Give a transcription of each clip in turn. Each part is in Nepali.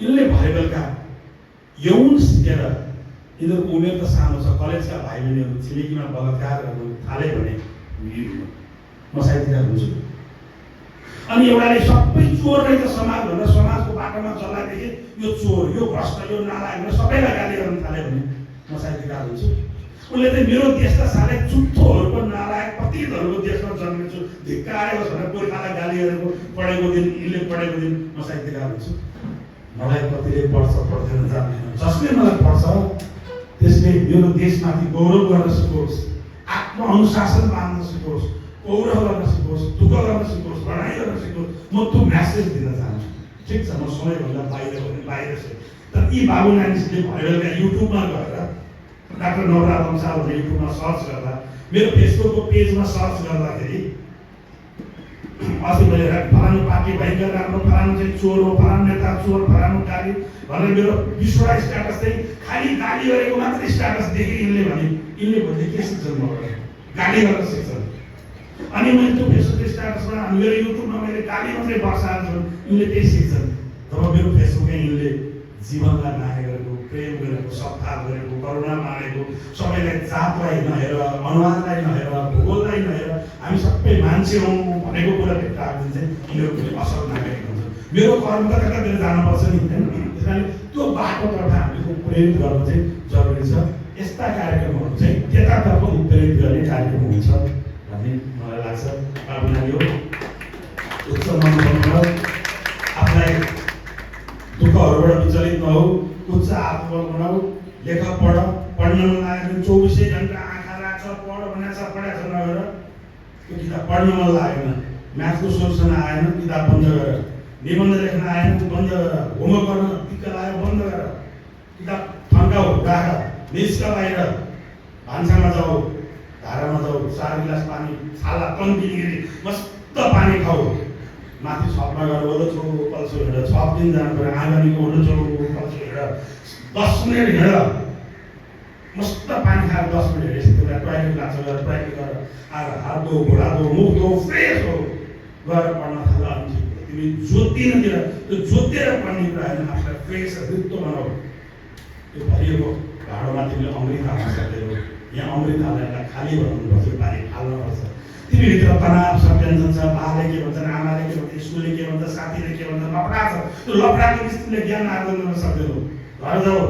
यिनले भरे बेलुका यौन सिकेर यिनीहरूको उमेर त सानो छ, कलेजका भाइ बहिनीहरू छिमेकीमा बलात्कार गर्नु थाले भने म सायदतिर हुन्छु। अनि एउटाले सबै चोर नै त समाज भनेर समाजको बाटोमा चलाएदेखि यो चोर, यो भ्रष्ट, यो नालायक सबैलाई गाली गर्न थाल्यो भने म सायदतिर हुन्छु। उसले चाहिँ मेरो देश त साले चुत्थोहरूको नालायक पतितहरूको देशमा जन्मेछु, धिक्कारेको भनेर गोर्खालाई गाली गरेको पढेको दिन, यिनले पढेको दिन म सायदतिर हुन्छु। मलाई कतिले पढ्छ पढ्दैन जान्दैन, जसले मलाई पढ्छ त्यसले मेरो देशमाथि गौरव गर्न सिकोस्, आत्मअनुशासन मान्न सिकोस्, गौरव गर्न सिकोस्, दुःख गर्न सिकोस्, लडाइँ गर्न सिकोस्। म त्यो म्यासेज दिन चाहन्छु। ठिक छ, म समयभन्दा बाहिर भने बाहिर छु, तर यी बाबु नानीले भयो युट्युबमा गएर डाक्टर नवराज अंसाल भनेर युट्युबमा सर्च गर्दा, मेरो फेसबुकको पेजमा सर्च गर्दाखेरि अस्ति मैले फलानु पार्टी भयङ्कर राम्रो, फलानु चाहिँ चोर हो, फलानु नेता चोर, फलानु गाली भनेर मेरो 20वटा स्ट्याटस चाहिँ खालि गाली गरेको मात्रै स्ट्याटस देखेँ। यिनले भने यिनले भन्दै के सिक्छन् मबाट, गाली गर्न सिक्छन्। अनि मैले त्यो फेसबुक स्ट्याटसमा मेरो युट्युबमा मैले गाली मात्रै बर्साएको छु, यिनले त्यही सिक्छन्। जब मेरो फेसबुकमा यिनले जीवनलाई माया गरेको, प्रेम गरेको, सद्भाव गरेको, करुणा मानेको, सबैलाई जातलाई नहेर, अनुहारलाई नहेर, भूगोललाई नहेर हामी सबै मान्छे हौँ भनेको कुरा भेट्टाएको दिन चाहिँ यिनीहरूको असर नागरिक हुन्छ। मेरो कर्म त कतातिर जानुपर्छ नि, होइन? त्यस कारण त्यो बाटोतर्फ हामीले प्रेरित गर्नु चाहिँ जरुरी छ। यस्ता कार्यक्रमहरू चाहिँ त्यतातर्फ उत्प्रेरित गर्ने कार्यक्रम हुन्छ भन्ने मलाई लाग्छ। यो उच्च मनोबल, आफूलाई दुःखहरूबाट विचलित नहौ, उच्च आत्मबल बनाऊ, लेख पढ, पढ्न मन लागेको 24 घन्टा आँखा राख्छ, पढ भनेको छ पढाएको छ नगरेर, त्यो किताब पढ्न मन लागेन, म्याथको सोल्युसन आएन, किताब बन्द गर, निबन्ध लेख्न आएन, बन्द गर, होमवर्क गर्न दिक्क लाग्यो, बन्द गर, किताब थन्काऊ, राख, निस्क बाहिर, भान्सामा जाऊ, धारामा जाऊ, 4 गिलास पानी छाला तन्किने मस्त पानी खाऊ, माथि छतमा गएर ओलो छोरो पल्सो हिँड, 6 दिन जानु पऱ्यो, आँगनीको ओलो छोरो पल्सो हिँड, 10 मिनट हिँड, मस्त पानी खाएर 10 मिनट हिँडेपछि तिमीलाई टोयलेट लाग्छ, गएर टोयलेट गर, आएर हात धो, घुँडा धो, मुख धो, फ्रेस हो, गएर पढ्न थाल। अनि ठिक हो, तिमी जोतिनतिर त्यो जोतेर पढ्ने कुरा होइन, आफूलाई फ्रेस रित्तो बनाऊ। त्यो भरिएको भाँडोमा तिमीले अमृत हाल्न सक्दैनौ, यहाँ अमृत हालेर खाली बनाउनुपर्छ, पानी फाल्नुपर्छ। तिमीभित्र तनाव छ, टेन्सन छ, बाले के भन्छन्, आमाले के भन्छ, स्कुलले के भन्छ, साथीले के भन्छ, लफडा छ, त्यो लफडाको बिच तिमीले ज्ञान आर्जन गर्न सक्दैनौ। घर जाऊ,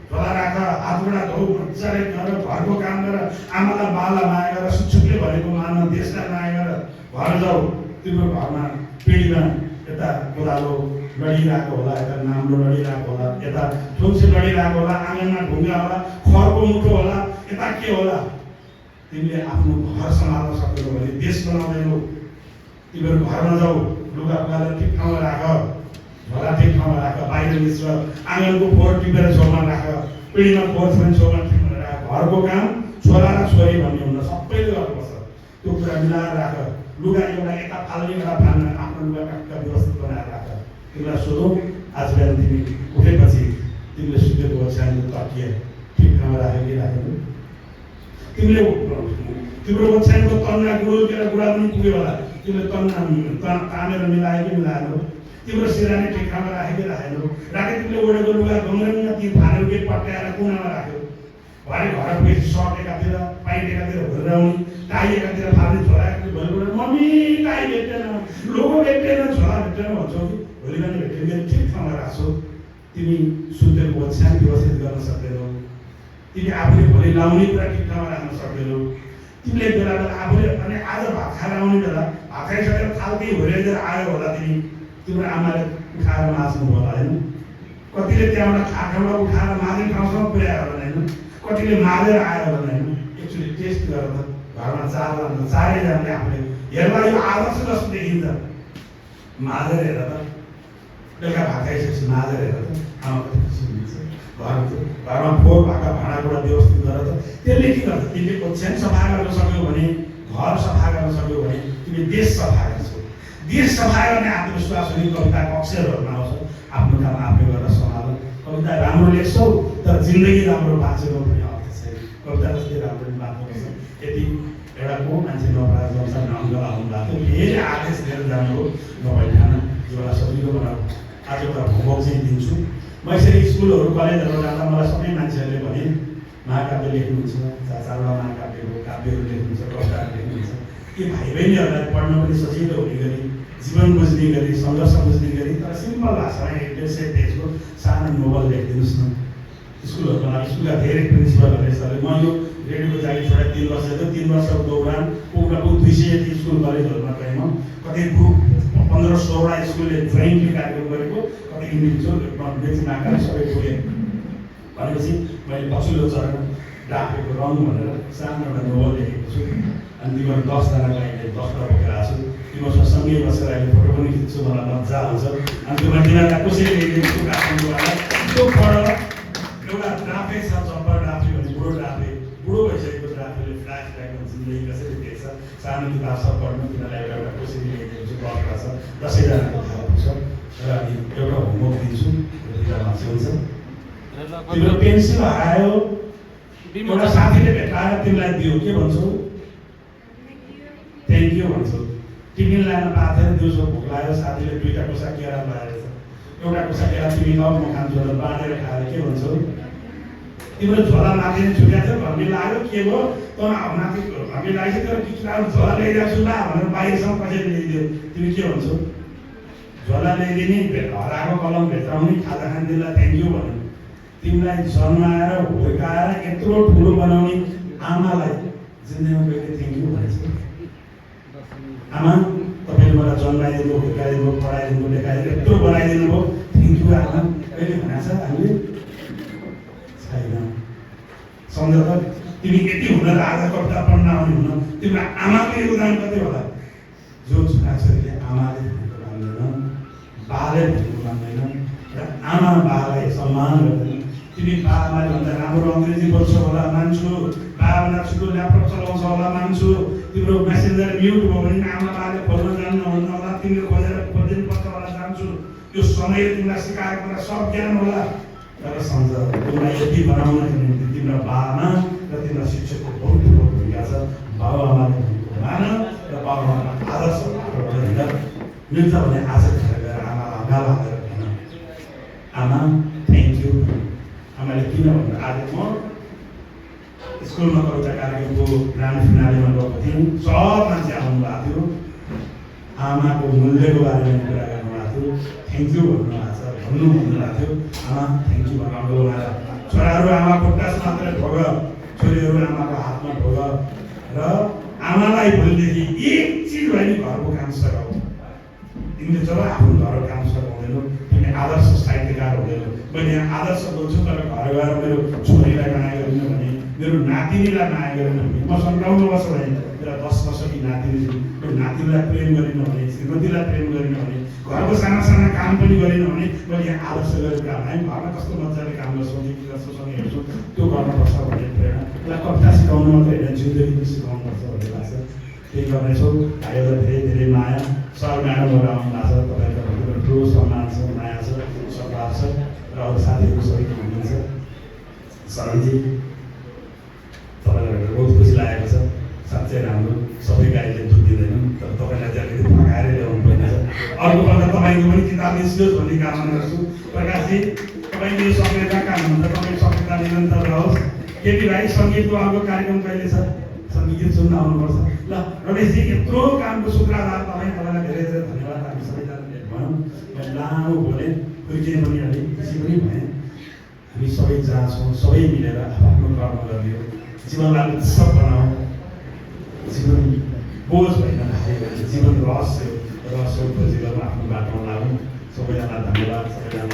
झोला राख, हातगोडा धौ, मजाले गर, घरको काम गर, आमालाई बाला माया गर, शिक्षकले भनेको मान, देशलाई माया गर। घर जाऊ, तिम्रो घरमा पिँढीमा यता कोदालो लडिरहेको होला, यता नाम्रो लडिरहेको होला, यता थुन्से लडिरहेको होला, आँगनमा ढुङ्गा होला, खरको मुठो होला, यता के होला। तिमीले आफ्नो घर सम्हाल्न सक्दैनौ भने देश बनाउँदैनौ। तिमीहरू घरमा जाऊ, लुगा फुगाएर ठिक ठाउँमा राख, झोला ठिक ठाउँमा राख, बाहिर निस्क, आँगनको फोहोर टिपेर छेउमा राख, पिँढीमा फोहोर छ भने छेउमा टिपेर राख। घरको काम छोरा र छोरी भन्ने हुन्न, सबैले गर्नुपर्छ। त्यो कुरा मिलाएर राख। लुगा एउटा यता फाल्ने एउटा फाल्न, आफ्नो लुगा टक्क व्यवस्थित बनाएर राख। तिमीलाई सोधौँ, आज बिहान तिमी उठेपछि तिमीले सुतेको ओछ्यानको तकिया ठिक ठाउँमा राख्यो कि राखेको? तिमीले तिम्रो ओछ्यानको तन्ना गुडुल्केर गुडा पनि पुग्यो होला, तिमीले तानेर मिलायो कि मिलाएनौ? तिम्रो सिरानी ठिक ठाउँमा राख्यो कि राखेनौ? राखे तिमीले ओढेको लुगा गङ्गनमा ती फाल्यो कि पट्याएर कुनामा राख्यो? भरे घर पुगेपछि सर्ट एकातिर, पाइट एकातिर भरेर आउने, टाई एकातिर फाल्ने, झोला एकातिर भरेर मम्मी टाई भेट्दैन, लोगो भेट्दैन, झोला भेट्दैन भन्छौ कि भोलि बिहान भेट्यो ठिक ठाउँमा राख्छौ। तिमी सुतेको ओछ्यान व्यवस्थित गर्न सक्दैनौ। तिमी आफूले भोलि लाउने कुरा ठिक ठाउँमा राख्न सक्दैनौ। तिमीले बेला बेला आफूले अनि आज भात खाएर आउने बेला भात खाइसकेर थाल्ती होरेर आयो होला, तिम्रो आमाले उठाएर माझ्नु होला, होइन? कतिले त्यहाँबाट खाटाबाट उठाएर माझ्ने ठाउँसम्म पुर्यायो होला, होइन? कतिले माझेर आयो होला, होइन? एक्चुअली टेस्ट गरेर त घरमा चारैजनाले आफूले हेर्दा यो आदर्श जस्तो देखिन्छ। माझेर हेर त, बेलुका भात खाइसकेपछि माझेर हेर त, आमा कति खुसी हुन्छ। घरमा फोहोर भएका भाँडाकुँडा व्यवस्थित गरेर त त्यसले के गर्छ? तिमीले ओछ्यान सफा गर्न सक्यौ भने, घर सफा गर्न सक्यौ भने तिमी देश सफा गर्छौ। देश सफा गर्ने आत्मविश्वास हुने कविताको अक्षरहरूमा आउँछ, आफ्नो काम आफै गरेर सम्हाल। कविता राम्रो लेख्छौ तर जिन्दगी राम्रो बाँचेको पनि अर्थ छैन। कविता जस्तै राम्रो बाँच्नुपर्छ। यति एउटा को मान्छे नपराज अनुसार अङ्गल आउनु भएको थियो, फेरि आदेश दिएर जानु हो, नभए खाना जीवनलाई सजिलो बनाऊ। आज एउटा होमवर्क चाहिँ दिन्छु। म यसरी स्कुलहरू कलेजहरू जाँदा मलाई सबै मान्छेहरूले भने महाकाव्य लेख्नुहुन्छ, चारवटा महाकाव्यको काव्यहरू लेख्नुहुन्छ, कविताहरू लेख्नुहुन्छ। यी भाइ बहिनीहरूलाई पढ्न पनि सजिलो हुने गरी, जीवन बुझ्ने गरी, सङ्घर्ष बुझ्ने गरी तर सिम्पल भाषामा 150 पेजको सानो नोभल लेखिदिनुहोस् न। स्कुलहरूमा स्कुलका धेरै प्रिन्सिपलहरूले सरले म यो रेडियोको जागिर छोडेर 3 वर्ष थियो, 3 वर्षको दौरान पुग्न 200 जति स्कुल कलेजहरूमा गएँ म। कतै 15-16वटा स्कुलले जोइन्टली कार्यक्रम गरेको, कतै इन्डिभिजुअल व्यक्तिमा आकार सबै पुगेँ भनेपछि मैले पछिल्लो चरण डाकेको रङ भनेर सानो एउटा नोभल लेखेको छु। अनि तिमीहरू 10जना गाईले 10वटा बोकेर आएको छु, तिमीहरूसँग सँगै बसेर अहिले फोटो पनि खिच्छु, मलाई मजा आउँछ। अनि त्यो तिमीहरूलाई कसरी ल्याइदिन्छु काठमाडौँबाट त्यो पढ। एउटा ड्राफे छ, चप्पा ड्राफे भने बुढो भइसकेको ड्राफेले फ्ल्यास ड्राइभको जिन्दगी कसरी देख्छ, सानो किताब सब पढ्नु तिनीहरूलाई एउटा कसरी ल्याइदिन्छु कथा छ, 10जनाको थाहा हुन्छ। र अनि एउटा होमवर्क दिन्छु, मान्छे हुन्छ। तिम्रो पेन्सिल हरायो, एउटा साथीले भेटाएर तिमीलाई दियो, के भन्छौ? थ्याङ्क यू भन्छौ। टिफिन लान पाथेर दिउँसो भोक लाग्यो, साथीले 2टा कोसा केरा ल्याएर एउटा कोसा केरा तिमी खाऊ, म खान्छु भनेर बाँडेर खाएर के भन्छौ? तिम्रो झोला माथि छुट्या थियो, भन्ने लाग्यो के भयो त माथि भन्ने लाग्यो तर किताब झोला ल्याइदिएको छु ला भनेर बाहिरसम्म कसरी ल्याइदियो, तिमी के भन्छौ? झोला ल्याइदिने, हराएको कलम भेटाउने, खाजा खानदिनलाई थ्याङ्क यू भन्नु। तिमीलाई जन्माएर हुर्काएर यत्रो ठुलो बनाउने आमालाई जिन्दगीमा कहिले थ्याङ्क यू भनेछ? आमा तपाईँले मलाई जन्माइदिनु, हुर्काइदिनु, पढाइदिनु, लेखाइदिनु, यत्रो बनाइदिनु भयो, थ्याङ्क यू आमा कहिले भनेको छ हामीले? छैन। सम्झ त तिमी यति हुन र आज कविता पढ्न आउने हुन तिम्रो आमाको योगदान कति होला? जो छोराछोरीले आमाले भनेको मान्दैन, बाले भनेको मान्दैन र आमा बालाई सम्मान गर्दैन। तिमी बाबाले भन्दा राम्रो अङ्ग्रेजी बोल्छ होला मान्छु, बाबालाई छिटो ल्यापटप चलाउँछ होला मान्छु, तिम्रो मेसेन्जर म्युट भयो भने आमा बाले खोल्न जान्नुहुन्न होला, तिमीले खोजिदिनु पर्छ होला जान्छु। यो समयले तिमीलाई सिकाएको कुरा सब ज्ञान होला, तर सम्झ तिमीलाई यति बनाउनको निम्ति तिम्रो बाबामा र तिम्रो शिक्षकको बहुत ठुलो भूमिका छ। बाबुआमाले मान र बाबुआमाको आदर्श हिँड मिल्छ भने आज खाएर गएर आमालाई गाला हालेर भन, आमा थ्याङ्क यू। आमाले किन भन्दा आज म स्कुलमा कविता कार्यक्रमको ग्रान्ड फिनालेमा गएको थिएँ, सब मान्छे आउनु भएको थियो, आमाको मूल्यको बारेमा कुरा गर्नुभएको थियो, थ्याङ्क यू भन्नुभएको छ भन्नुभएको थियो। आमा थ्याङ्क यू भन्नु उहाँलाई। छोराहरू आमाको दास मात्रै ढोग, छोरीहरू आमाको हातमा ढोग र आमालाई भोलिदेखि एक चिज भए नि घरको काम सघाऊ। तिमीले जब आफ्नो घरको काम सघाउँदैनौ तिमी आदर्श साहित्यकार हुँदैनौ। मैले यहाँ आदर्श बोल्छु तर घर गएर मेरो छोरीलाई माया गरिन भने, मेरो नातिनीलाई माया गरिन भने, म 57 वर्ष भएँ, मेरो 10 वर्षकी नातिनी छु, मेरो नातिनीलाई प्रेम गरिन भने, श्रीमतीलाई प्रेम गरिन भने, घरको साना साना काम पनि गरिन भने मैले यहाँ आदर्श गरेको काम हामी घरमा कस्तो मजाले काम गर्छौँ, के गर्छौँसँग हेर्छौँ, त्यो गर्नुपर्छ भन्ने प्रेरणा। यसलाई कविता सिकाउनु मात्रै होइन, जिन्दगी पनि सिकाउनुपर्छ भन्ने लाग्छ। त्यही गर्नेछौँ। भाइहरूलाई धेरै धेरै माया। सर म्याडमहरू आउनु भएको छ, तपाईँहरूको ठुलो सम्मान छ, माया छ, सद्भाव छ र अरू साथीहरू सबै हुनुहुन्छ। शरणजी तपाईँलाई भेटेर बहुत खुसी लागेको छ, साँच्चै राम्रो। सबै गाईले दुध दिँदैनन् तर तपाईँलाई चाहिँ अलिकति फकाएरै ल्याउनु पर्ने छ। अर्कोपल्ट तपाईँको पनि किताब निस्कियोस् भन्ने कामना गर्छु। प्रकाशजी तपाईँले यो सक्रियता काम हुन्छ, तपाईँको सक्रियता निरन्तर रहोस्। केटी भाइ सङ्गीतको अर्को कार्यक्रम कहिले छ? सङ्गीत सुन्न आउनुपर्छ ल। रमेशजी यत्रो कामको सूत्रधार तपाईँलाई धेरै धेरै धन्यवाद। हामी सबैजनाले भनौँ मैले लामो बोलेँ, खुर्किने पनि अलिक खुसी पनि भएँ। हामी सबै जहाँ छौँ सबै मिलेर आफ्नो कर्म गर्ने हो, जीवनलाई उत्सव बनाऊ, जीवन बोझ होइन, जीवन रहस्य खोजेर आफ्नो बाटोमा लागौँ। सबैजना धन्यवाद, सबैजना